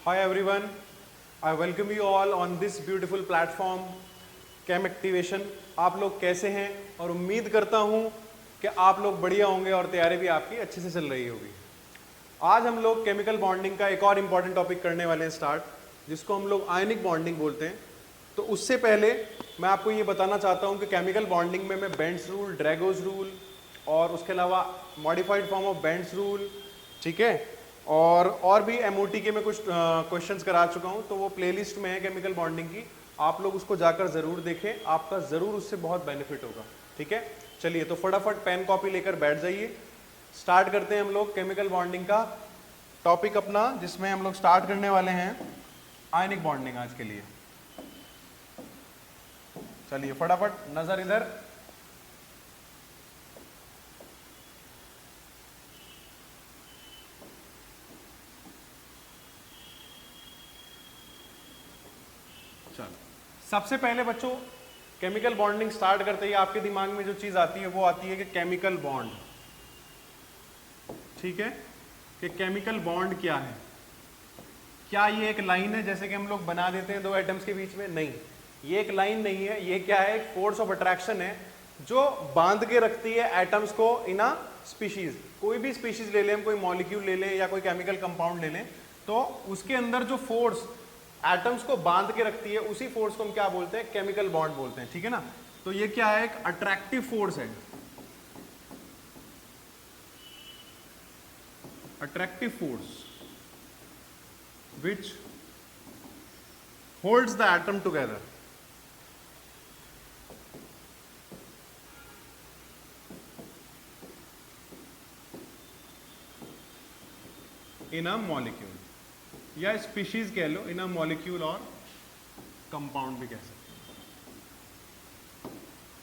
Hi everyone, I welcome you all on this beautiful platform Chem Activation। आप लोग कैसे हैं? और उम्मीद करता हूं कि आप लोग बढ़िया होंगे और तैयारी भी आपकी अच्छे से चल रही होगी। आज हम लोग केमिकल बॉन्डिंग का एक और इम्पॉर्टेंट टॉपिक करने वाले हैं स्टार्ट, जिसको हम लोग आयनिक बॉन्डिंग बोलते हैं। तो उससे पहले मैं आपको ये बताना चाहता हूँ कि केमिकल बॉन्डिंग में मैं बेंड्स रूल, ड्रैगोज रूल और उसके अलावा modified form of Bent's rule, ठीक है, और भी एमओटी के मैं कुछ क्वेश्चंस करा चुका हूँ। तो वो प्लेलिस्ट में है केमिकल बॉन्डिंग की, आप लोग उसको जाकर ज़रूर देखें, आपका ज़रूर उससे बहुत बेनिफिट होगा। ठीक है, चलिए तो फटाफट पेन कॉपी लेकर बैठ जाइए। स्टार्ट करते हैं हम लोग केमिकल बॉन्डिंग का टॉपिक अपना, जिसमें हम लोग स्टार्ट करने वाले हैं आयनिक बॉन्डिंग आज के लिए। चलिए फटाफट नजर इधर। चलो सबसे पहले बच्चों केमिकल बॉन्डिंग स्टार्ट करते ही आपके दिमाग में जो चीज आती है वो आती है कि केमिकल बॉन्ड। ठीक है, कि केमिकल बॉन्ड क्या है? क्या ये एक लाइन है जैसे कि हम लोग बना देते हैं दो एटम्स के बीच में? नहीं, ये एक लाइन नहीं है। ये क्या है? एक फोर्स ऑफ अट्रैक्शन है जो बांध के रखती है एटम्स को इन अ स्पीशीज। कोई भी स्पीशीज ले लें हम, कोई मॉलिक्यूल ले लें या कोई केमिकल कंपाउंड ले लें, तो उसके अंदर जो फोर्स एटम्स को बांध के रखती है, उसी फोर्स को हम क्या बोलते हैं? केमिकल बॉन्ड बोलते हैं। ठीक है ना? तो ये क्या है? एक अट्रैक्टिव फोर्स है। Attractive force which holds the atom together. In a molecule, या स्पीशीज कह लो, इन अ मॉलिक्यूल और कंपाउंड भी कह सकते हैं।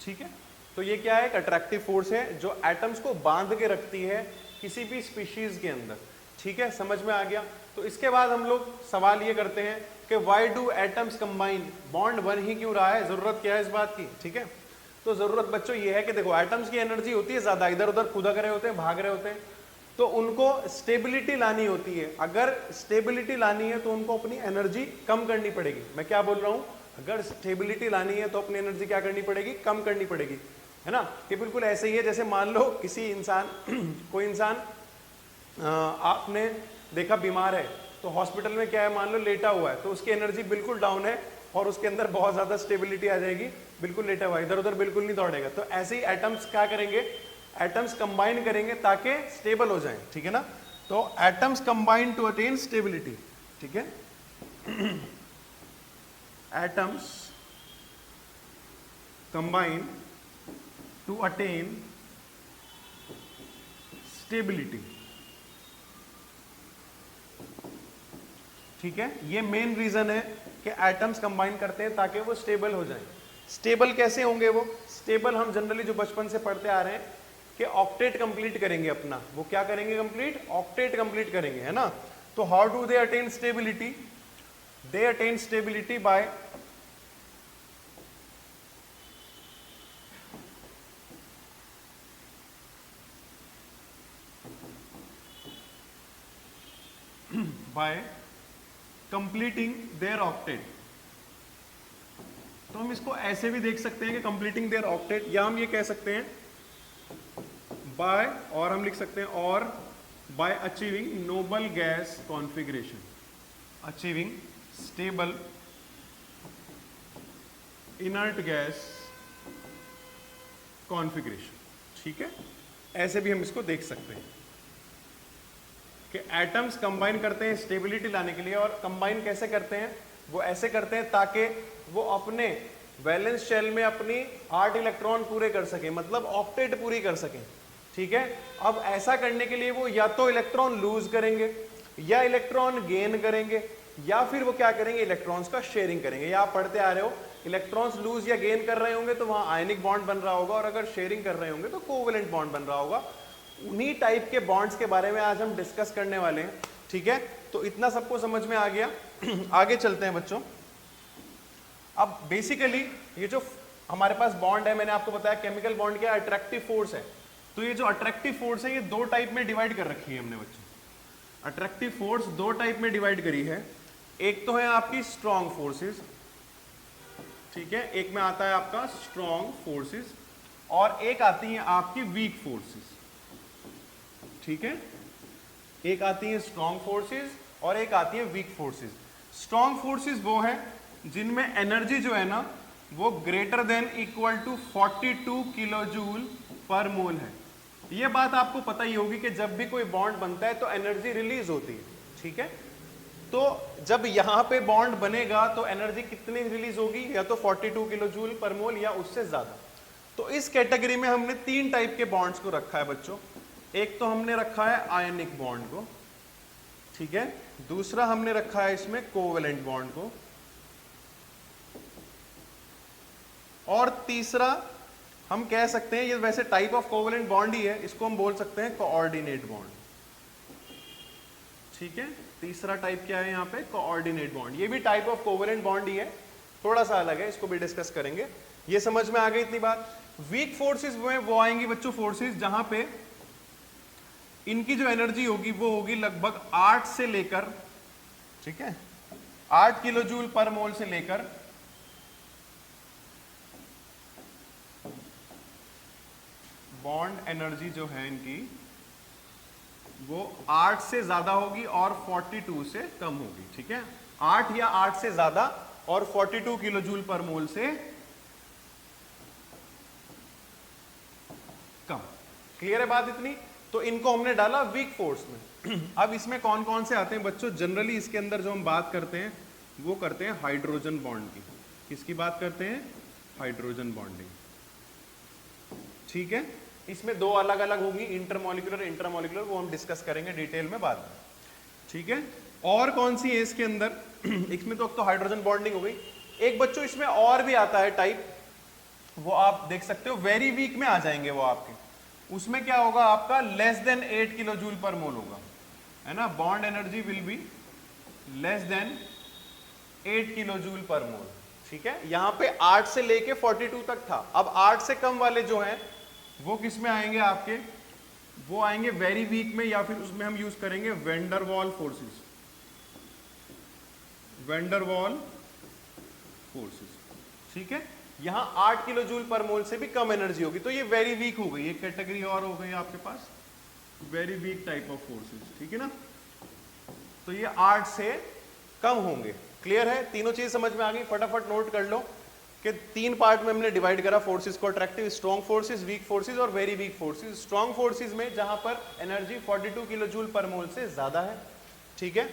ठीक है, तो ये क्या है? एक अट्रैक्टिव फोर्स है जो एटम्स को बांध के रखती है किसी भी स्पीशीज के अंदर। ठीक है, समझ में आ गया? तो इसके बाद हम लोग सवाल ये करते हैं कि why do atoms combine? Bond बन ही क्यों रहा है? जरूरत क्या है इस बात की? ठीक है, तो जरूरत बच्चों ये है कि देखो एटम्स की एनर्जी होती है ज्यादा, इधर उधर खुदक रहे होते हैं, भाग रहे होते हैं, तो उनको स्टेबिलिटी लानी होती है। अगर स्टेबिलिटी लानी है तो उनको अपनी एनर्जी कम करनी पड़ेगी। मैं क्या बोल रहा हूं? अगर स्टेबिलिटी लानी है तो अपनी एनर्जी क्या करनी पड़ेगी? कम करनी पड़ेगी, है ना? ये बिल्कुल ऐसे ही है जैसे मान लो किसी इंसान कोई इंसान आपने देखा बीमार है, तो हॉस्पिटल में क्या है, मान लो लेटा हुआ है, तो उसकी एनर्जी बिल्कुल डाउन है और उसके अंदर बहुत ज्यादा स्टेबिलिटी आ जाएगी, बिल्कुल लेटा हुआ, इधर उधर बिल्कुल नहीं दौड़ेगा। तो ऐसे ही एटम्स क्या करेंगे? एटम्स कंबाइन करेंगे ताकि स्टेबल हो जाए। ठीक है ना? तो atoms combine to attain stability. ठीक है, atoms combine to attain stability. ठीक है, ये मेन रीजन है कि एटम्स कंबाइन करते हैं ताकि वो स्टेबल हो जाएं। स्टेबल कैसे होंगे वो? स्टेबल हम जनरली जो बचपन से पढ़ते आ रहे हैं कि ऑक्टेट कंप्लीट करेंगे अपना। वो क्या करेंगे? कंप्लीट ऑक्टेट कंप्लीट करेंगे, है ना? तो how do they attain stability? They attain stability by completing there octet. तो हम इसको ऐसे भी देख सकते हैं कि कंप्लीटिंग देयर ऑक्टेट, या हम ये कह सकते हैं बाय, और हम लिख सकते हैं और bye achieving Nobel gas configuration, achieving stable inert gas configuration. ठीक है, ऐसे भी हम इसको देख सकते हैं कि एटम्स कंबाइन करते हैं स्टेबिलिटी लाने के लिए। और कंबाइन कैसे करते हैं? वो ऐसे करते हैं ताकि वो अपने वैलेंस शेल में अपनी 8 इलेक्ट्रॉन पूरे कर सके, मतलब ऑक्टेट पूरी कर सकें। ठीक है, अब ऐसा करने के लिए वो या तो इलेक्ट्रॉन लूज करेंगे या इलेक्ट्रॉन गेन करेंगे, या फिर वो क्या करेंगे? इलेक्ट्रॉन्स का शेयरिंग करेंगे। या आप पढ़ते आ रहे हो इलेक्ट्रॉन्स लूज या गेन कर रहे होंगे तो वहां आयनिक बॉन्ड बन रहा होगा, और अगर शेयरिंग कर रहे होंगे तो कोवेलेंट बॉन्ड बन रहा होगा। उन्हीं टाइप के बॉन्ड्स के बारे में आज हम डिस्कस करने वाले हैं। ठीक है, तो इतना सबको समझ में आ गया। आगे चलते हैं बच्चों। अब बेसिकली ये जो हमारे पास बॉन्ड है, मैंने आपको बताया केमिकल बॉन्ड क्या? अट्रैक्टिव फोर्स है। तो ये जो अट्रैक्टिव फोर्स है ये दो टाइप में डिवाइड कर रखी है हमने बच्चों। अट्रैक्टिव फोर्स दो टाइप में डिवाइड करी है। एक तो है आपकी स्ट्रॉन्ग फोर्सेस, ठीक है, एक में आता है आपका स्ट्रॉन्ग फोर्सेस और एक आती है आपकी वीक फोर्सेस, ठीक है, एक आती है स्ट्रॉन्ग फोर्सेस और एक आती है वीक फोर्सेस। स्ट्रॉन्ग फोर्सेस वो है जिनमें एनर्जी जो है ना वो greater than equal to 42 kilo joule per mole है। ये बात आपको पता ही होगी कि जब भी कोई बॉन्ड बनता है तो एनर्जी रिलीज होती है, ठीक है। तो जब यहां पे बॉन्ड बनेगा तो एनर्जी कितनी रिलीज होगी, या तो 42 किलो जूल पर मोल या उससे ज्यादा। तो इस कैटेगरी में हमने 3 टाइप के बॉन्ड्स को रखा है बच्चों। एक तो हमने रखा है आयनिक बॉन्ड को, ठीक है, दूसरा हमने रखा है इसमें कोवेलेंट बॉन्ड को, और तीसरा हम कह सकते हैं, ये वैसे टाइप ऑफ कोवेलेंट बॉन्ड ही है, इसको हम बोल सकते हैं कोऑर्डिनेट बॉन्ड, ठीक है। तीसरा टाइप क्या है यहाँ पे, कोऑर्डिनेट बॉन्ड। ये भी टाइप ऑफ कोवेलेंट बॉन्ड ही है, थोड़ा सा अलग है, इसको भी डिस्कस करेंगे। ये समझ में आ गई इतनी बात। वीक फोर्सेस में वो आएंगी बच्चों फोर्सेस जहां पे इनकी जो एनर्जी होगी वो होगी लगभग 8 से लेकर, ठीक है, 8 किलो जूल पर मोल से लेकर 8 से ज्यादा होगी और 42 से कम होगी, ठीक है, 8 या 8 से ज्यादा और 42 किलो जूल पर मोल से कम। क्लियर है बात इतनी? तो इनको हमने डाला वीक फोर्स में। अब इसमें कौन कौन से आते हैं बच्चों, जनरली इसके अंदर जो हम बात करते हैं वो करते हैं हाइड्रोजन बॉन्ड की। किसकी बात करते हैं? हाइड्रोजन बॉन्डिंग, ठीक है। इसमें 2 अलग अलग होंगी, इंटरमॉलिक्यूलर इंटरमॉलिक्यूलर, वो हम डिस्कस करेंगे डिटेल में बाद में, ठीक है। और कौन सी है इसके अंदर? इसमें तो हाइड्रोजन बॉन्डिंग हो गई। एक बच्चों इसमें और भी आता है टाइप, वो आप देख सकते हो, वेरी वीक में आ जाएंगे वो आपके। उसमें क्या होगा आपका, less than 8 kilo joule per मोल होगा, है ना, bond energy will be less than 8 kilo joule per mole, ठीक है। यहां पे 8 से लेके 42 तक था। अब 8 से कम वाले जो हैं वो किस में आएंगे आपके, वो आएंगे वेरी वीक में, या फिर उसमें हम यूज करेंगे वेंडरवॉल फोर्सेस, वेंडरवॉल फोर्सेस, ठीक है। यहां 8 किलो जूल पर मोल से भी कम एनर्जी होगी, तो ये वेरी वीक हो गई, एक कैटेगरी और हो गई आपके पास, very weak type of forces, ठीक है ना। तो ये 8 से कम होंगे। क्लियर है? तीनों चीज समझ में आ गई? फटाफट नोट कर लो कि 3 पार्ट में हमने डिवाइड करा फोर्सेस को, attractive, strong forces, weak forces और very weak forces. Strong forces में जहां पर एनर्जी 42 किलो जूल पर मोल से ज्यादा है, ठीक है,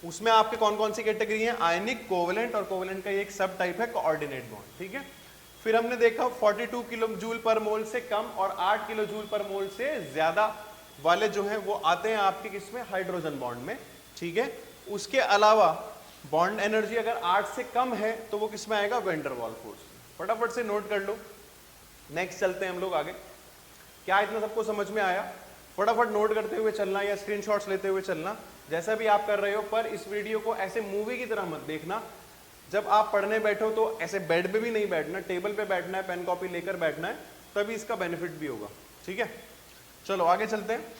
उसमें आपके कौन कौन सी कैटेगरी है, आयनिक, कोवेलेंट, और कोवेलेंट का एक सब टाइप है कोऑर्डिनेट बॉन्ड, ठीक है। फिर हमने देखा 42 किलो जूल पर मोल से कम और 8 किलो जूल पर मोल से ज्यादा वाले जो हैं वो आते हैं आपके किसमें, हाइड्रोजन बॉन्ड में, ठीक है। उसके अलावा बॉन्ड एनर्जी अगर 8 से कम है तो वो किसमें आएगा, वेंडरवॉल फोर्स। फटाफट से नोट कर लो। नेक्स्ट चलते हैं हम लोग आगे। क्या इतना सबको समझ में आया? फटाफट नोट करते हुए चलना या स्क्रीनशॉट्स लेते हुए चलना, जैसा भी आप कर रहे हो। पर इस वीडियो को ऐसे मूवी की तरह मत देखना। जब आप पढ़ने बैठो तो ऐसे बेड पे भी नहीं बैठना, टेबल पे बैठना है, पेन कॉपी लेकर बैठना है, तभी इसका बेनिफिट भी होगा, ठीक है। चलो आगे चलते हैं।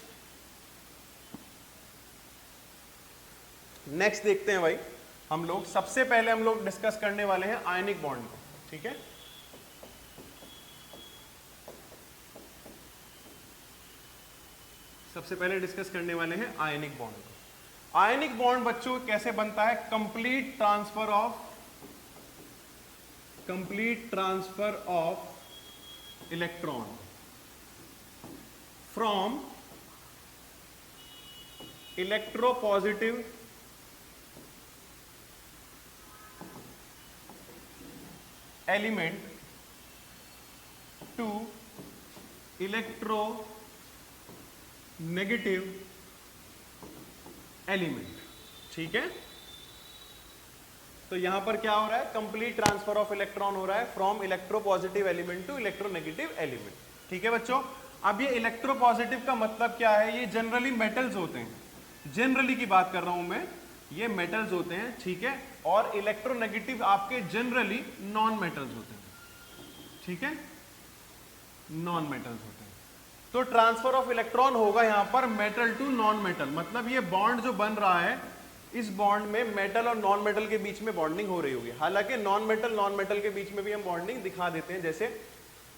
नेक्स्ट देखते हैं भाई हम लोग। सबसे पहले हम लोग डिस्कस करने वाले हैं आयनिक बॉन्ड को, ठीक है। सबसे पहले डिस्कस करने वाले हैं आयनिक बॉन्ड को। आयनिक बॉन्ड बच्चों कैसे बनता है? Complete transfer of electron from electropositive element to electronegative element, ठीक है। तो यहां पर क्या हो रहा है, कंप्लीट ट्रांसफर ऑफ इलेक्ट्रॉन हो रहा है from electropositive element to electronegative element, ठीक है बच्चों। अब ये इलेक्ट्रोपॉजिटिव का मतलब क्या है? ये जनरली मेटल्स होते हैं, जनरली की बात कर रहा हूं मैं, ये मेटल्स होते हैं, ठीक है। और इलेक्ट्रोनेगेटिव आपके जनरली नॉन मेटल्स होते हैं, ठीक है, नॉन मेटल्स होते हैं। तो ट्रांसफर ऑफ इलेक्ट्रॉन होगा यहां पर मेटल टू नॉन मेटल, मतलब ये बॉन्ड जो बन रहा है इस बॉन्ड में मेटल और नॉन मेटल के बीच में बॉन्डिंग हो रही होगी। हालांकि नॉन मेटल के बीच में भी हम बॉन्डिंग दिखा देते हैं, जैसे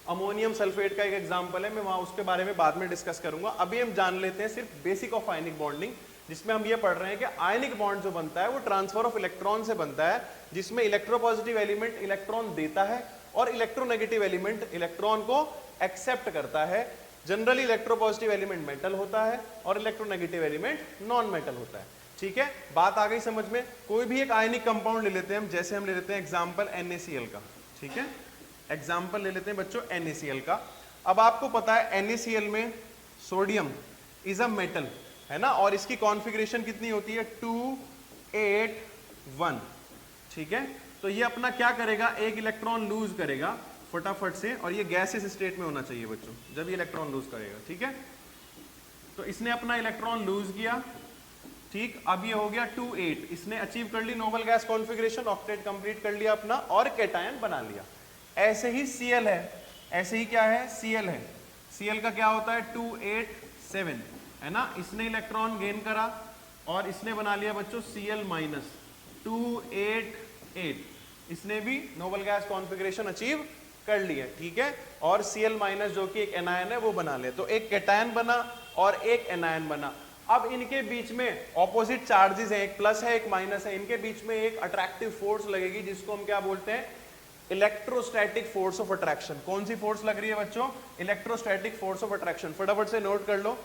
अमोनियम सल्फेट का एक एग्जांपल है, मैं वहां उसके बारे में बाद में डिस्कस करूंगा। अभी हम जान लेते हैं सिर्फ बेसिक ऑफ आयनिक बॉन्डिंग, जिसमें हम ये पढ़ रहे हैं कि आयनिक बॉन्ड जो बनता है वो ट्रांसफर ऑफ इलेक्ट्रॉन से बनता है, जिसमें इलेक्ट्रोपॉजिटिव एलिमेंट इलेक्ट्रॉन देता है और इलेक्ट्रोनेगेटिव एलिमेंट इलेक्ट्रॉन को एक्सेप्ट करता है। जनरली इलेक्ट्रोपॉजिटिव एलिमेंट मेटल होता है और इलेक्ट्रोनेगेटिव एलिमेंट नॉन मेटल होता है। ठीक है, बात आ गई समझ में। कोई भी एक आयनिक कंपाउंड ले लेते हैं हम, जैसे हम ले लेते हैं एग्जांपल NaCl का। ठीक है, एग्जांपल ले लेते हैं बच्चों NaCl का। अब आपको पता है NaCl में सोडियम इज अ मेटल, है ना, और इसकी कॉन्फ़िगरेशन कितनी होती है 2 8 1। ठीक है, तो ये अपना क्या करेगा, एक इलेक्ट्रॉन लूज करेगा फटाफट से, और ये गैसेस स्टेट में होना चाहिए बच्चों जब ये इलेक्ट्रॉन लूज करेगा। ठीक है, तो इसने अपना इलेक्ट्रॉन लूज किया। ठीक, अब ये हो गया 2 8, इसने अचीव कर ली noble gas configuration, octet complete कर लिया अपना और कैटायन बना लिया। ऐसे ही Cl है, ऐसे ही क्या है Cl है। Cl का क्या होता है 2 8 7, है ना, इसने इलेक्ट्रॉन गेन करा और इसने बना लिया बच्चों Cl माइनस 2 8 8, इसने भी नोबल गैस कॉन्फ़िगरेशन अचीव कर लिया। ठीक है, और Cl माइनस जो कि एक एनायन है वो बना लिया, तो एक कैटायन बना और एक एनायन बना। अब इनके बीच में ऑपोजिट चार्जेस हैं, एक प्लस है एक माइनस है, इनके बीच में एक अट्रैक्टिव फोर्स लगेगी जिसको हम क्या बोलते हैं, इलेक्ट्रोस्टैटिक फोर्स ऑफ अट्रैक्शन। कौन सी फोर्स लग रही है बच्चों, इलेक्ट्रोस्टैटिक फोर्स ऑफ अट्रैक्शन। फटाफट से नोट कर लो।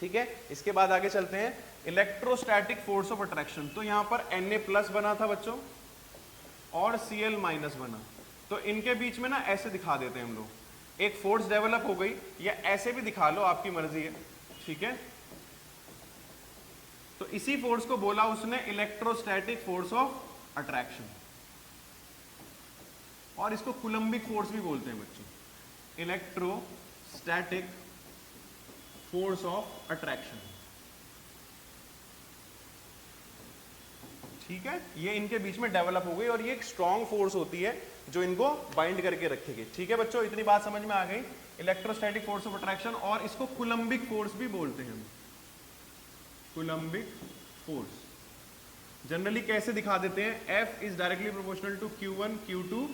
ठीक है, इसके बाद आगे चलते हैं, इलेक्ट्रोस्टैटिक फोर्स ऑफ अट्रैक्शन। तो यहां पर Na प्लस बना था बच्चों और Cl माइनस बना, तो इनके बीच में ना ऐसे दिखा देते हैं हम लोग, एक फोर्स डेवलप हो गई, या ऐसे भी दिखा लो, आपकी मर्जी है। ठीक है, तो इसी फोर्स को बोला उसने इलेक्ट्रोस्टैटिक फोर्स ऑफ अट्रैक्शन, और इसको कूलम्बिक फोर्स भी बोलते हैं बच्चों, इलेक्ट्रोस्टैटिक फोर्स ऑफ अट्रैक्शन। ठीक है, ये इनके बीच में डेवलप हो गई और ये एक स्ट्रॉन्ग फोर्स होती है जो इनको बाइंड करके रखेगी। ठीक है बच्चों, इतनी बात समझ में आ गई, इलेक्ट्रोस्टैटिक फोर्स ऑफ अट्रैक्शन, और इसको कूलम्बिक फोर्स भी बोलते हैं हम, कूलम्बिक फोर्स। जनरली कैसे दिखा देते हैं, F is directly proportional to Q1 Q2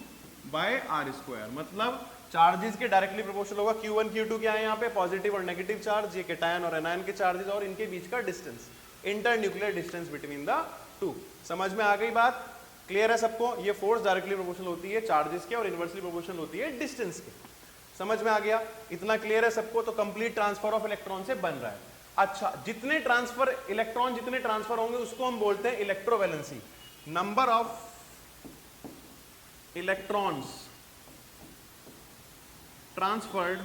by R square, मतलब चार्जेस के डायरेक्टली प्रोपोर्शनल होगा। Q1 Q2 क्या है यहाँ पे, पॉजिटिव और नेगेटिव चार्ज, ये कैटायन और एनायन के चार्जेस, और इनके बीच का distance, internuclear distance between the two. समझ में आ गई बात, क्लियर है सबको। ये फोर्स डायरेक्टली प्रोपोर्शनल होती है चार्जेस के और इनवर्सली प्रोपोर्शनल होती है डिस्टेंस के। समझ में आ गया, इतना क्लियर है सबको। तो कंप्लीट ट्रांसफर ऑफ इलेक्ट्रॉन से बन रहा है। अच्छा, जितने ट्रांसफर इलेक्ट्रॉन जितने ट्रांसफर होंगे उसको हम बोलते हैं electrovalency, number of electrons transferred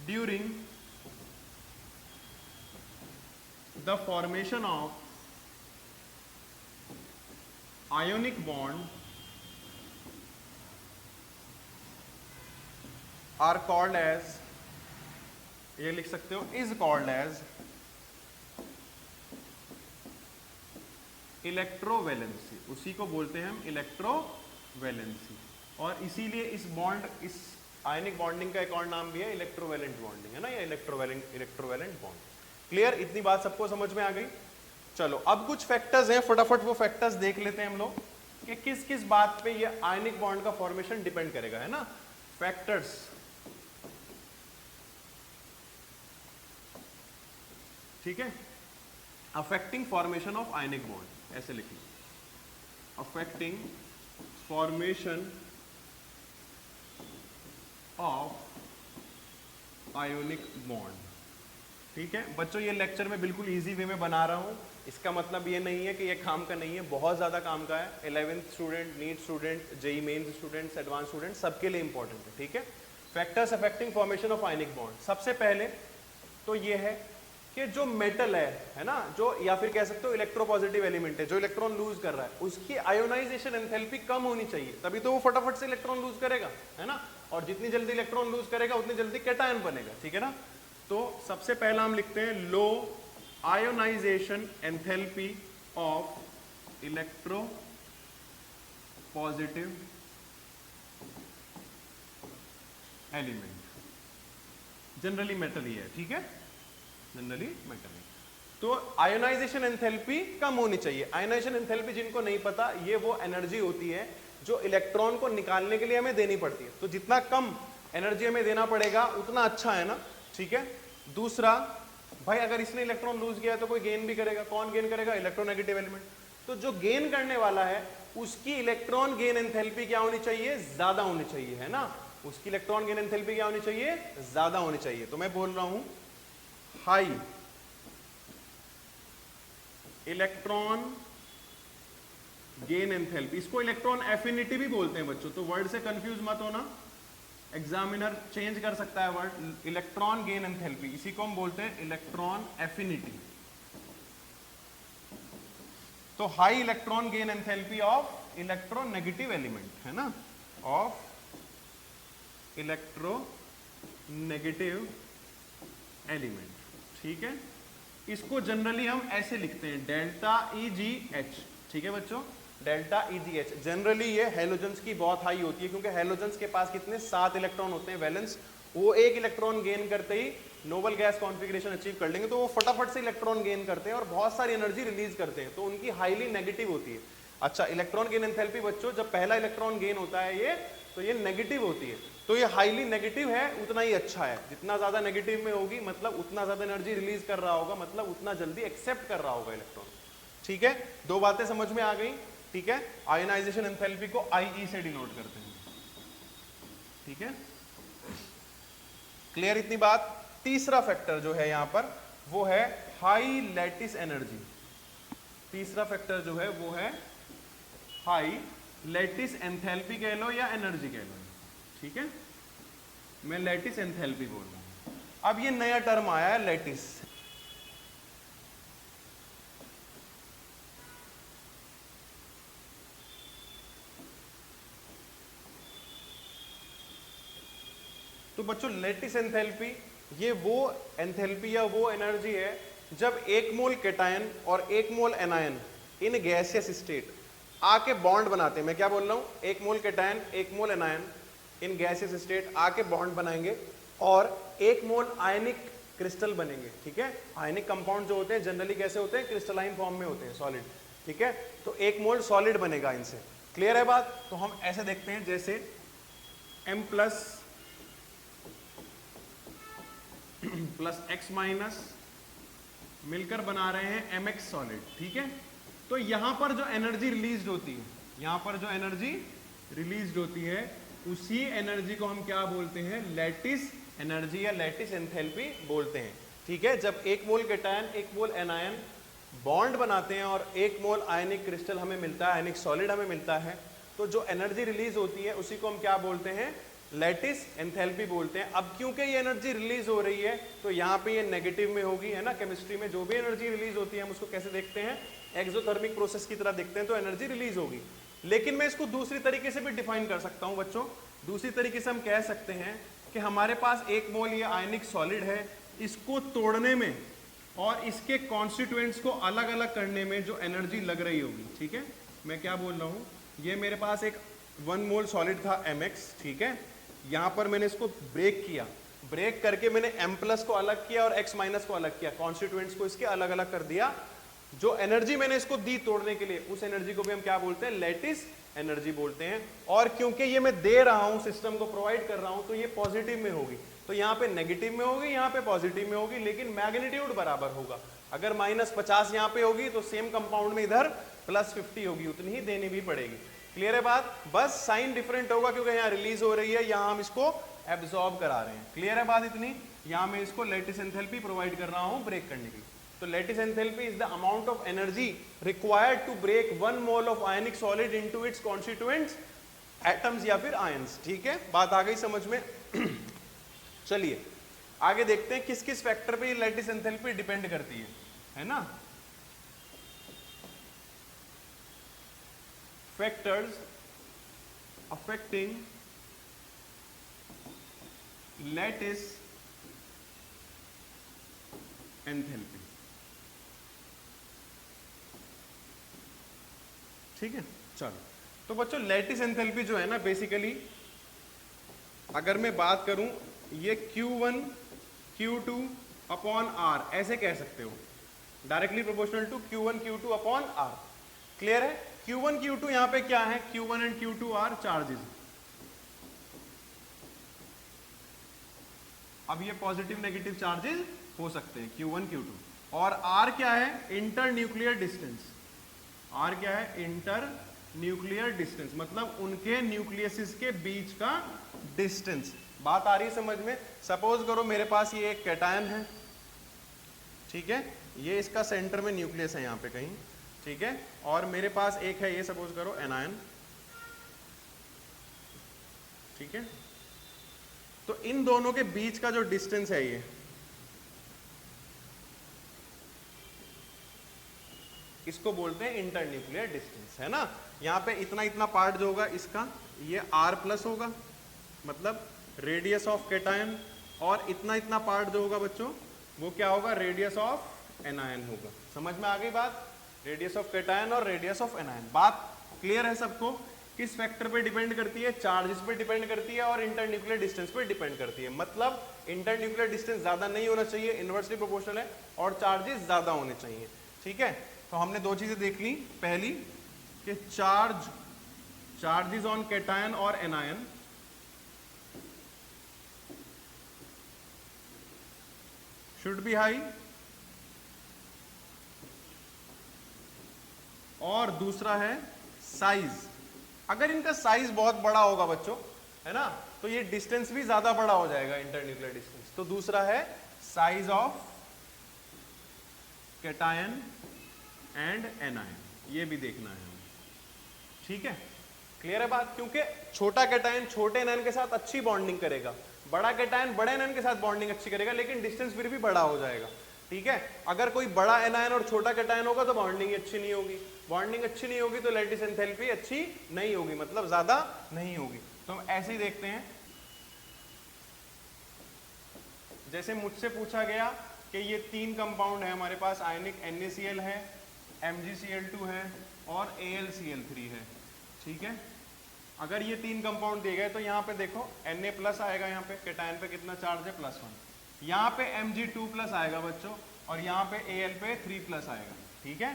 during the formation of ionic bond are called as, ये लिख सकते हो, is called as इलेक्ट्रोवैलेंसी, उसी को बोलते हैं हम इलेक्ट्रोवैलेंसी। और इसीलिए इस बॉन्ड, इस आयनिक बॉन्डिंग का एक और नाम भी है इलेक्ट्रोवैलेंट बॉन्डिंग, है ना, या इलेक्ट्रोवैलेंट बॉन्ड। क्लियर, इतनी बात सबको समझ में आ गई। चलो अब कुछ फैक्टर्स हैं, फटाफट वो फैक्टर्स देख लेते हैं हम लोग कि किस किस बात पे ये आयनिक बॉन्ड का फॉर्मेशन डिपेंड करेगा, है ना। फैक्टर्स, ठीक है, affecting formation of ionic bond, ऐसे लिख लो, affecting formation of ionic bond. ठीक है बच्चों, ये लेक्चर मैं बिल्कुल इजी वे में बना रहा हूं, इसका मतलब ये नहीं है कि ये काम का नहीं है, बहुत ज़्यादा काम का है। 11th student, NEET student, JEE mains students, advance student, सबके लिए इंपॉर्टेंट है। ठीक है, factors affecting formation of ionic bond. सबसे पहले तो ये है कि जो मेटल है ना, जो या फिर कह सकते हो इलेक्ट्रोपॉजिटिव एलिमेंट है, जो इलेक्ट्रॉन लूज कर रहा है, उसकी आयोनाइजेशन एंथैल्पी कम होनी चाहिए, तभी तो वो फटाफट से इलेक्ट्रॉन लूज करेगा, है ना। और जितनी जल्दी इलेक्ट्रॉन लूज करेगा उतनी जल्दी कैटायन बनेगा, ठीक है ना। तो सबसे पहला हम लिखते हैं low ionization enthalpy of electropositive element. Generally metal ही है, ठीक है, जनरली मेटल है। तो आयोनाइजेशन एंथैल्पी कम होनी चाहिए। आयोनाइजेशन एंथैल्पी जिनको नहीं पता, ये वो एनर्जी होती है जो इलेक्ट्रॉन को निकालने के लिए हमें देनी पड़ती है। तो जितना कम एनर्जी हमें देना पड़ेगा उतना अच्छा है ना, ठीक है। दूसरा, भाई अगर इसने इलेक्ट्रॉन लूज किया तो कोई गेन भी करेगा। कौन गेन करेगा? Electronegative element. तो जो गेन करने वाला है उसकी इलेक्ट्रॉन गेन एंथैल्पी क्या होनी चाहिए? ज्यादा होनी चाहिए, है ना। उसकी इलेक्ट्रॉन गेन एंथैल्पी क्या होनी चाहिए? ज्यादा होनी चाहिए। तो मैं बोल रहा हूं हाई इलेक्ट्रॉन गेन एंथैल्पी, इसको इलेक्ट्रॉन एफिनिटी भी बोलते हैं बच्चों, तो वर्ड से कंफ्यूज मत होना, एग्जामिनर चेंज कर सकता है वर्ड। इलेक्ट्रॉन गेन एंथैल्पी, इसी को हम बोलते हैं इलेक्ट्रॉन एफिनिटी। तो high electron gain enthalpy of electronegative element, है ना, ऑफ इलेक्ट्रोनेगेटिव एलिमेंट, ठीक है। इसको जनरली हम ऐसे लिखते हैं डेल्टा EgH, ठीक है बच्चों, डेल्टा EgH। जनरली ये हैलोजेंस की बहुत हाई होती है, क्योंकि हैलोजेंस के पास कितने 7 इलेक्ट्रॉन होते हैं वैलेंस। वो एक इलेक्ट्रॉन गेन करते ही नोबल गैस कॉन्फ़िगरेशन अचीव कर लेंगे, तो वो फटाफट से इलेक्ट्रॉन गेन करते हैं और बहुत सारी एनर्जी रिलीज करते हैं, तो उनकी हाईली नेगेटिव होती है। अच्छा, इलेक्ट्रॉन गेन एंथैल्पी बच्चों, जब पहला इलेक्ट्रॉन गेन होता है ये, तो ये नेगेटिव होती है। तो ये हाईली नेगेटिव है, उतना ही अच्छा है। जितना ज्यादा नेगेटिव में होगी मतलब उतना ज्यादा एनर्जी रिलीज कर रहा होगा, मतलब उतना जल्दी एक्सेप्ट कर रहा होगा इलेक्ट्रॉन, ठीक है। दो बातें समझ में आ गई, ठीक है। आयोनाइजेशन एंथैल्पी को IE से डिनोट करते हैं, ठीक है, क्लियर इतनी बात। तीसरा फैक्टर जो है यहां पर वो है हाई लैटिस एनर्जी। तीसरा फैक्टर जो है वो है हाई लैटिस एंथैल्पी कह लो या एनर्जी कह लो, ठीक है। मैं लैटिस एंथैल्पी बोल रहा हूं। अब ये नया टर्म आया है लैटिस, तो बच्चों लैटिस एंथैल्पी ये वो एंथैल्पी या वो एनर्जी है जब एक मोल कैटायन और एक मोल एनायन इन गैसियस स्टेट आके बॉन्ड बनाते हैं। मैं क्या बोल रहा हूं? एक मोल कैटायन एक मोल एनायन इन गैसियस स्टेट आके बॉन्ड बनाएंगे और एक मोल आयनिक क्रिस्टल बनेंगे, ठीक है। आयनिक कंपाउंड जो होते हैं जनरली कैसे होते हैं? क्रिस्टलाइन फॉर्म में होते हैं, सॉलिड, ठीक है। तो एक मोल सॉलिड बनेगा इनसे, क्लियर है बात। तो हम ऐसे देखते हैं जैसे M प्लस X माइनस मिलकर बना रहे हैं MX सॉलिड, ठीक है। तो यहां पर जो एनर्जी रिलीज होती है, यहां पर जो एनर्जी रिलीज होती है उसी एनर्जी को हम क्या बोलते हैं? लैटिस एनर्जी या लैटिस एंथैल्पी बोलते हैं, ठीक है। जब एक मोल कैटायन एक मोल एनायन बॉन्ड बनाते हैं और एक मोल आयनिक क्रिस्टल हमें मिलता है, आयनिक सॉलिड हमें मिलता है, तो जो एनर्जी रिलीज होती है उसी को हम क्या बोलते हैं? लैटिस एंथैल्पी बोलते हैं। अब क्योंकि ये एनर्जी रिलीज हो रही है तो यहाँ पे ये नेगेटिव में होगी, है ना। केमिस्ट्री में जो भी एनर्जी रिलीज होती है हम उसको कैसे देखते हैं? एक्सोथर्मिक प्रोसेस की तरह देखते हैं, तो एनर्जी रिलीज होगी। लेकिन मैं इसको दूसरी तरीके से भी डिफाइन कर सकता हूं बच्चों। दूसरी तरीके से हम कह सकते हैं कि हमारे पास एक मोल ये आयनिक सॉलिड है, इसको तोड़ने में और इसके कॉन्स्टिट्यूएंट्स को अलग अलग करने में जो एनर्जी लग रही होगी, ठीक है। मैं क्या बोल रहा हूँ? ये मेरे पास एक 1 मोल सॉलिड था MX, ठीक है। यहां पर मैंने इसको ब्रेक किया, ब्रेक करके मैंने M प्लस को अलग किया और X माइनस को अलग किया, कॉन्स्टिट्यूएंट्स को इसके अलग अलग कर दिया। जो एनर्जी मैंने इसको दी तोड़ने के लिए, उस एनर्जी को भी हम क्या बोलते हैं? लैटिस एनर्जी बोलते हैं। और क्योंकि ये मैं दे रहा हूं, सिस्टम को प्रोवाइड कर रहा हूं, तो ये पॉजिटिव में होगी, तो यहाँ पे नेगेटिव में होगी, यहाँ पे पॉजिटिव में होगी, लेकिन मैग्नीट्यूड बराबर होगा। अगर -50 यहाँ पे होगी तो सेम कंपाउंड में इधर +50 होगी, उतनी ही देनी भी पड़ेगी। क्लियर है बात? बस साइन डिफरेंट होगा क्योंकि यहाँ रिलीज हो रही है, यहाँ हम इसको एब्जॉर्ब करा रहे हैं। क्लियर है बात इतनी? यहाँ मैं इसको लैटिस एंथैल्पी प्रोवाइड कर रहा हूँ ब्रेक करने की। तो lattice enthalpy is the amount of energy required to break 1 mole of ionic solid into its constituents, atoms या फिर आयंस, ठीक है। बात आ गई समझ में? चलिए आगे देखते हैं किस किस फैक्टर पे लैटिस एंथैल्पी डिपेंड करती है ना। फैक्टर्स अफेक्टिंग लैटिस एंथैल्पी, ठीक है। चलो, तो बच्चों लैटिस एंथैल्पी जो है ना, बेसिकली अगर मैं बात करूं, ये Q1 Q2 अपॉन R ऐसे कह सकते हो, directly proportional to Q1 Q2 upon R। Clear है? Q1 Q2 यहां पे क्या है? Q1 and Q2 are charges. अब ये पॉजिटिव नेगेटिव चार्जेस हो सकते हैं Q1 Q2। और R क्या है? Inter nuclear distance. R क्या है? इंटर न्यूक्लियर डिस्टेंस, मतलब उनके न्यूक्लियसिस के बीच का डिस्टेंस। बात आ रही है समझ में? सपोज करो मेरे पास ये एक कैटायन है, ठीक है, ये इसका सेंटर में न्यूक्लियस है यहाँ पे कहीं, ठीक है, और मेरे पास एक है ये सपोज करो एनायन, ठीक है। तो इन दोनों के बीच का जो डिस्टेंस है ये, इसको बोलते हैं इंटर न्यूक्लियर डिस्टेंस, है ना। यहाँ पे इतना इतना पार्ट जो होगा इसका ये R प्लस होगा, मतलब रेडियस ऑफ कैटायन, और इतना इतना पार्ट जो होगा बच्चों वो क्या होगा? रेडियस ऑफ एनायन होगा। समझ में आ गई बात? रेडियस ऑफ कैटायन और रेडियस ऑफ एनायन। बात क्लियर है सबको? किस फैक्टर पे डिपेंड करती है? चार्जेस पे डिपेंड करती है और इंटर न्यूक्लियर डिस्टेंस पे डिपेंड करती है। मतलब इंटर न्यूक्लियर डिस्टेंस ज्यादा नहीं होना चाहिए, इनवर्सली प्रोपोर्शनल है, और चार्जेस ज्यादा होने चाहिए, ठीक है। तो हमने दो चीजें देख ली। पहली कि चार्जेस ऑन कैटायन और एनायन शुड बी हाई, और दूसरा है साइज। अगर इनका साइज बहुत बड़ा होगा बच्चों, है ना, तो ये डिस्टेंस भी ज्यादा बड़ा हो जाएगा, इंटरन्यूक्लियर डिस्टेंस। तो दूसरा है size of cation and anion, ये भी देखना है हमें, ठीक है। क्लियर है बात? क्योंकि छोटा कैटायन छोटे एनायन के साथ अच्छी बॉन्डिंग करेगा, बड़ा कैटायन बड़े एनायन के साथ बॉन्डिंग अच्छी करेगा, लेकिन डिस्टेंस फिर भी बड़ा हो जाएगा, ठीक है। अगर कोई बड़ा एनायन और छोटा कैटायन होगा तो बॉन्डिंग अच्छी नहीं होगी, बॉन्डिंग अच्छी नहीं होगी तो लैटिस एंथैल्पी अच्छी नहीं होगी, मतलब ज्यादा नहीं होगी। तो हम ऐसे ही देखते हैं, जैसे मुझसे पूछा गया कि ये तीन कंपाउंड है हमारे पास, आयनिक NaCl है, MgCl2 है और AlCl3 है, ठीक है। अगर ये तीन कंपाउंड दिए गए तो यहाँ पे देखो Na प्लस आएगा, यहाँ पे कैटायन पे कितना चार्ज है? +1। यहाँ पे Mg2 प्लस आएगा बच्चों, और यहाँ पे Al पे 3 प्लस आएगा, ठीक है।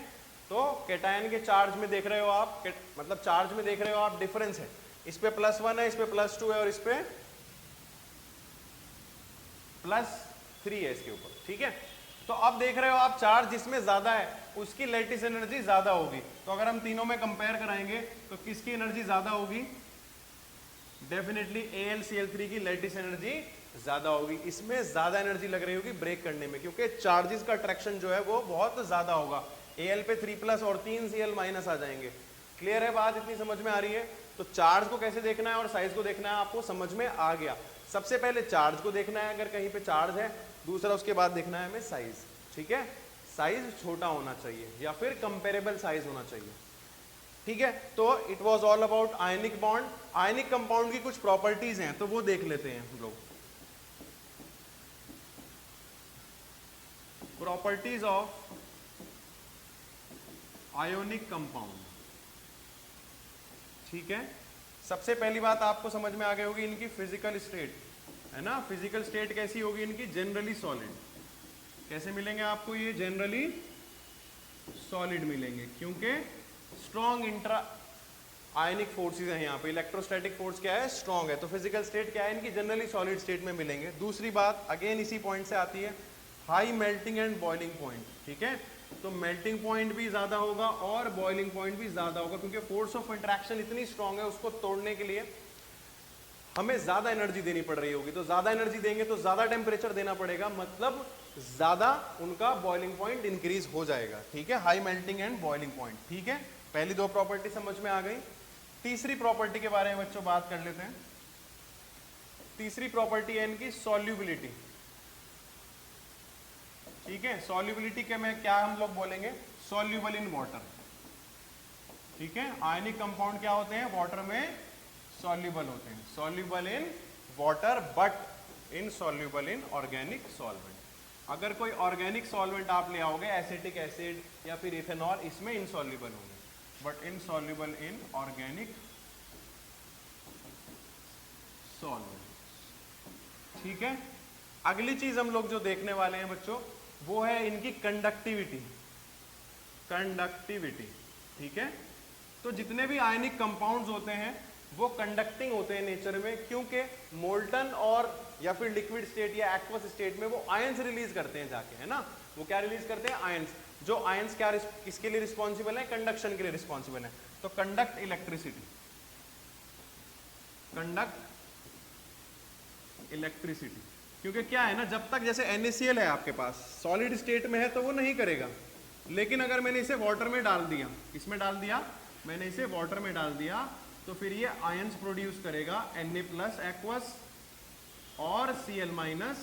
तो कैटायन के चार्ज में देख रहे हो आप, मतलब चार्ज में देख रहे हो आप डिफरेंस है, इस पे +1 है, इस पे +2 है, और इस पे +3 है इसके ऊपर, ठीक है। तो अब देख रहे हो आप चार्ज जिसमें ज्यादा है उसकी लैटिस एनर्जी ज्यादा होगी। तो अगर हम तीनों में कंपेयर कराएंगे तो किसकी एनर्जी ज्यादा होगी? डेफिनेटली AlCl3 की लैटिस एनर्जी ज्यादा होगी। इसमें ज्यादा एनर्जी लग रही होगी ब्रेक करने में, क्योंकि चार्जेस का अट्रैक्शन जो है वो बहुत ज्यादा होगा। Al पे 3 प्लस और 3 Cl माइनस आ जाएंगे। क्लियर है बात? इतनी समझ में आ रही है? तो चार्ज को कैसे देखना है और साइज को देखना है आपको समझ में आ गया। सबसे पहले चार्ज को देखना है अगर कहीं पे चार्ज है, दूसरा उसके बाद देखना है हमें साइज, ठीक है। साइज छोटा होना चाहिए या फिर कंपेरेबल साइज होना चाहिए, ठीक है। तो it was all about ionic bond. Ionic compound की कुछ प्रॉपर्टीज हैं तो वो देख लेते हैं हम लोग। प्रॉपर्टीज ऑफ आयोनिक कंपाउंड, ठीक है। सबसे पहली बात आपको समझ में आ गई होगी इनकी फिजिकल स्टेट, है ना। फिजिकल स्टेट कैसी होगी इनकी? Generally solid. कैसे मिलेंगे आपको ये? जनरली सॉलिड मिलेंगे, क्योंकि स्ट्रॉन्ग इंट्रा आयनिक फोर्सेस हैं यहाँ पे। इलेक्ट्रोस्टैटिक फोर्स क्या है? स्ट्रॉन्ग है। तो फिजिकल स्टेट क्या है इनकी? जनरली सॉलिड स्टेट में मिलेंगे। दूसरी बात अगेन इसी पॉइंट से आती है, high melting and boiling point, ठीक है। तो मेल्टिंग पॉइंट भी ज्यादा होगा और बॉइलिंग पॉइंट भी ज्यादा होगा, क्योंकि फोर्स ऑफ इंटरेक्शन इतनी स्ट्रांग है, उसको तोड़ने के लिए हमें ज्यादा एनर्जी देनी पड़ रही होगी। तो ज्यादा एनर्जी देंगे तो ज्यादा टेम्परेचर देना पड़ेगा, मतलब ज्यादा उनका बॉइलिंग पॉइंट इंक्रीज हो जाएगा, ठीक है। High melting and boiling point, ठीक है। पहली दो प्रॉपर्टी समझ में आ गई। तीसरी प्रॉपर्टी के बारे में बच्चों बात कर लेते हैं। तीसरी प्रॉपर्टी है इनकी सॉल्युबिलिटी, ठीक है। सॉल्युबिलिटी के में क्या हम लोग बोलेंगे? सॉल्युबल इन वाटर, ठीक है। आयनिक कंपाउंड क्या होते हैं? वाटर में सॉल्युबल होते हैं। Soluble in water but insoluble in organic solvent. अगर कोई ऑर्गेनिक सॉल्वेंट आप ले आओगे, एसिटिक एसिड या फिर इथेनॉल, इसमें इनसॉल्युबल होंगे, but insoluble in organic solvent, ठीक है। अगली चीज हम लोग जो देखने वाले हैं बच्चों, वो है इनकी कंडक्टिविटी, कंडक्टिविटी, ठीक है। तो जितने भी आयनिक कंपाउंड्स होते हैं वो कंडक्टिंग होते हैं नेचर में, क्योंकि मोल्टन और या फिर लिक्विड स्टेट या एक्वस स्टेट में वो आयंस रिलीज करते हैं जाके, है ना। वो क्या रिलीज करते हैं? आयंस। जो आयंस क्या किसके लिए रिस्पॉन्सिबल है? कंडक्शन के लिए रिस्पॉन्सिबल है। तो कंडक्ट इलेक्ट्रिसिटी, कंडक्ट इलेक्ट्रिसिटी, क्योंकि क्या है ना, जब तक जैसे NaCl है आपके पास सॉलिड स्टेट में है तो वो नहीं करेगा, लेकिन अगर मैंने इसे वाटर में डाल दिया, इसमें डाल दिया, मैंने इसे वाटर में डाल दिया, तो फिर ये आयंस प्रोड्यूस करेगा Na+ एक्वस और Cl-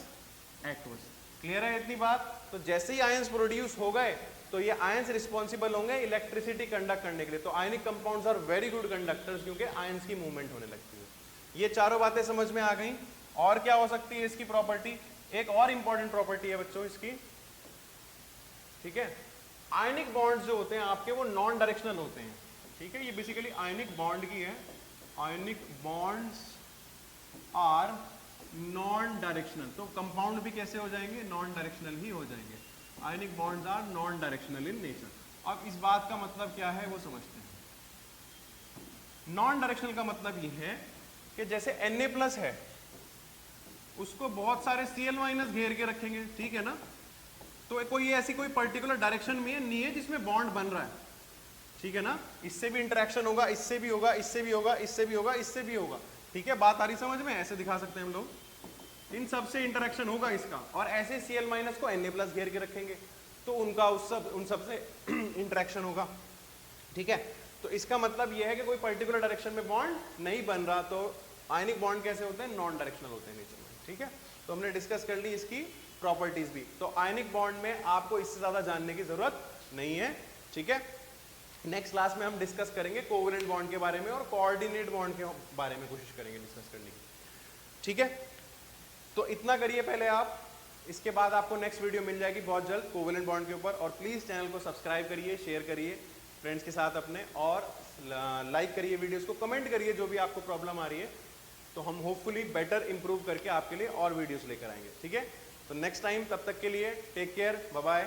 एक्वस। क्लियर है इतनी बात? तो जैसे ही आयंस प्रोड्यूस हो गए तो ये आयंस रिस्पॉन्सिबल होंगे इलेक्ट्रिसिटी कंडक्ट करने के लिए। तो ionic compounds are very good conductors, क्योंकि आयंस की मूवमेंट होने लगती है। ये चारों बातें समझ में आ गई। और क्या हो सकती है इसकी प्रॉपर्टी? एक और इंपॉर्टेंट प्रॉपर्टी है बच्चों इसकी, ठीक है। आयनिक बॉन्ड्स जो होते हैं आपके वो नॉन डायरेक्शनल होते हैं, ठीक है। ये बेसिकली आयनिक बॉन्ड की है। Ionic bonds are non directional. तो कंपाउंड भी कैसे हो जाएंगे? नॉन डायरेक्शनल ही हो जाएंगे। Ionic bonds are non directional in nature. अब इस बात का मतलब क्या है वो समझते हैं। नॉन डायरेक्शनल का मतलब ये है कि जैसे Na+ है उसको बहुत सारे Cl- घेर के रखेंगे, ठीक है ना। तो कोई ऐसी कोई पर्टिकुलर डायरेक्शन में नहीं है जिसमें बॉन्ड बन रहा है, ठीक है ना। इससे भी इंटरेक्शन होगा, इससे भी होगा, इससे भी होगा, इससे भी होगा, इससे भी होगा, ठीक है। बात आ रही समझ में? ऐसे दिखा सकते हैं हम लोग, इन सब से इंटरेक्शन होगा इसका। और ऐसे Cl- को Na+ घेर के रखेंगे तो उनका उन सब से इंटरेक्शन होगा, ठीक है। तो इसका मतलब यह है कि कोई पर्टिकुलर डायरेक्शन में बॉन्ड नहीं बन रहा। तो आयनिक बॉन्ड कैसे होते हैं? नॉन डायरेक्शनल होते हैं नेचर में, ठीक है। तो हमने डिस्कस कर ली इसकी प्रॉपर्टीज भी। तो आयनिक बॉन्ड में आपको इससे ज्यादा जानने की जरूरत नहीं है, ठीक है। नेक्स्ट क्लास में हम डिस्कस करेंगे कोवेलेंट बॉन्ड के बारे में और कोऑर्डिनेट बॉन्ड के बारे में कोशिश करेंगे डिस्कस करने की, ठीक है। तो इतना करिए पहले आप, इसके बाद आपको नेक्स्ट वीडियो मिल जाएगी बहुत जल्द कोवेलेंट बॉन्ड के ऊपर। और प्लीज चैनल को सब्सक्राइब करिए, शेयर करिए फ्रेंड्स के साथ अपने, और लाइक करिए वीडियोस को, कमेंट करिए जो भी आपको प्रॉब्लम आ रही है। तो हम होपफुली बेटर इंप्रूव करके आपके लिए और वीडियोस लेकर आएंगे, ठीक है। तो नेक्स्ट टाइम, तब तक के लिए टेक केयर, बाय बाय।